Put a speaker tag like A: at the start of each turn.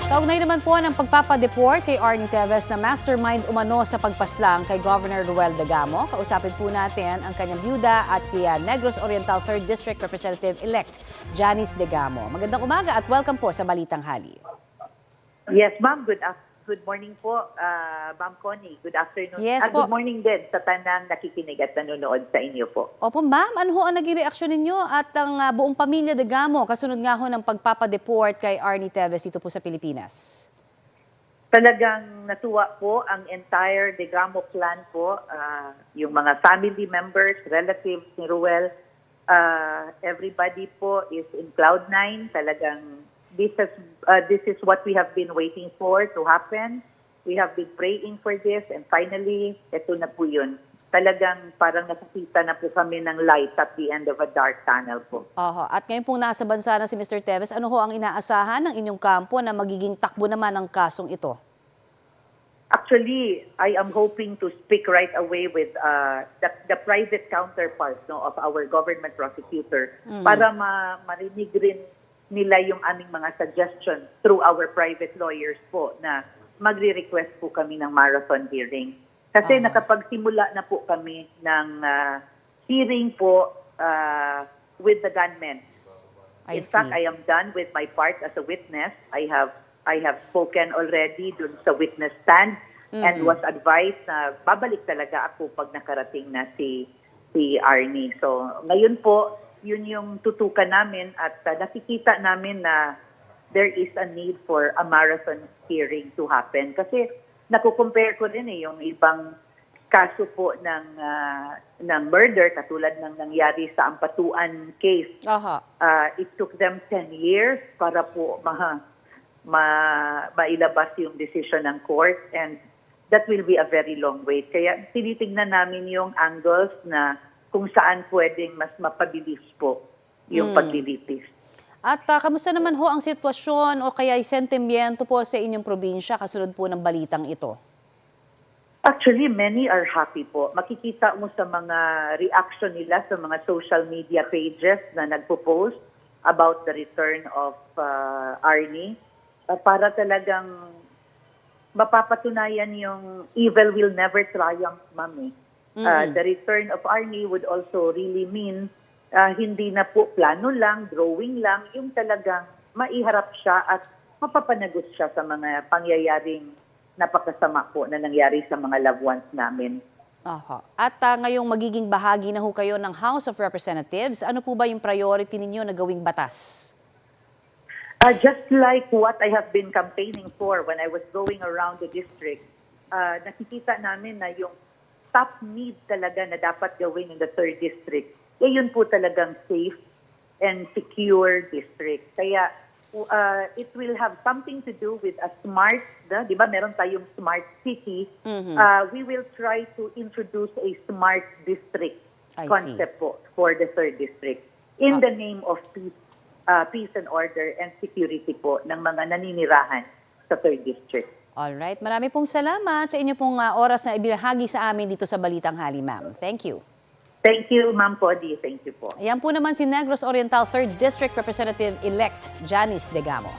A: Kaugnay naman po ng pagpapadeport kay Arnie Teves na mastermind umano sa pagpaslang kay Governor Ruel Degamo. Kausapin po natin ang kanyang byuda at si Negros Oriental 3rd District Representative-elect Janice Degamo. Magandang umaga at welcome po sa Balitang Hali.
B: Yes, ma'am. Good morning po, Ma'am Connie. Good afternoon.
A: Yes po.
B: Good morning din sa tanang nakikinig at nanonood sa inyo po.
A: Opo ma'am, ano ho ang naging reaksyon ninyo at ang buong pamilya Degamo kasunod nga ho ng pagpapadeport kay Arnie Teves dito po sa Pilipinas?
B: Talagang natuwa po ang entire Degamo clan po, yung mga family members, relatives ni Ruel, everybody po is in cloud nine. Talagang this is what we have been waiting for to happen. We have been praying for this and finally, ito na po yun. Talagang parang nakikita na po kami ng light at the end of a dark tunnel po.
A: Oho. At ngayon pong nasa bansa na si Mr. Teves, ano ho ang inaasahan ng inyong kampo na magiging takbo naman ng kasong ito?
B: Actually, I am hoping to speak right away with the private counterparts of our government prosecutor para marinig rin nila yung aming mga suggestions through our private lawyers po na magre-request po kami ng marathon hearing. Kasi nakapagsimula na po kami ng hearing po with the gunmen. In fact, I am done with my part as a witness. I have spoken already dun sa witness stand and was advised na babalik talaga ako pag nakarating na si Arnie. So ngayon po, yun yung tutukan namin at nakikita namin na there is a need for a marathon hearing to happen. Kasi nakukompare ko rin yung ibang kaso po ng murder katulad ng nangyari sa Ampatuan case. It took them 10 years para po mailabas yung decision ng court and that will be a very long wait. Kaya tinitignan namin yung angles na kung saan pwedeng mas mapabilis po yung paglilitis.
A: At kamusta naman ho ang sitwasyon o kaya sentimiento po sa inyong probinsya kasunod po ng balitang ito?
B: Actually, many are happy po. Makikita mo sa mga reaction nila sa mga social media pages na nagpo-post about the return of Arnie. Para talagang mapapatunayan yung evil will never triumph, ma'am. The return of Arnie would also really mean hindi na po plano lang, drawing lang, yung talagang maiharap siya at mapapanagot siya sa mga pangyayaring napakasama po na nangyari sa mga loved ones namin.
A: At ngayong magiging bahagi na ho kayo ng House of Representatives, ano po ba yung priority ninyo na gawing batas?
B: Just like what I have been campaigning for when I was going around the district, nakikita namin na yung top need talaga na dapat gawin in the 3rd district, yun po talagang safe and secure district. Kaya it will have something to do with a smart, di ba meron tayong smart city, we will try to introduce a smart district concept po for the 3rd district in the name of peace and order and security po ng mga naninirahan sa 3rd district.
A: Alright, marami pong salamat sa inyo pong oras na ibinahagi sa amin dito sa Balitang Hali, ma'am. Thank you.
B: Thank you, Ma'am Cody. Thank you po.
A: Ayan po naman si Negros Oriental 3rd District Representative-elect Janice Degamo.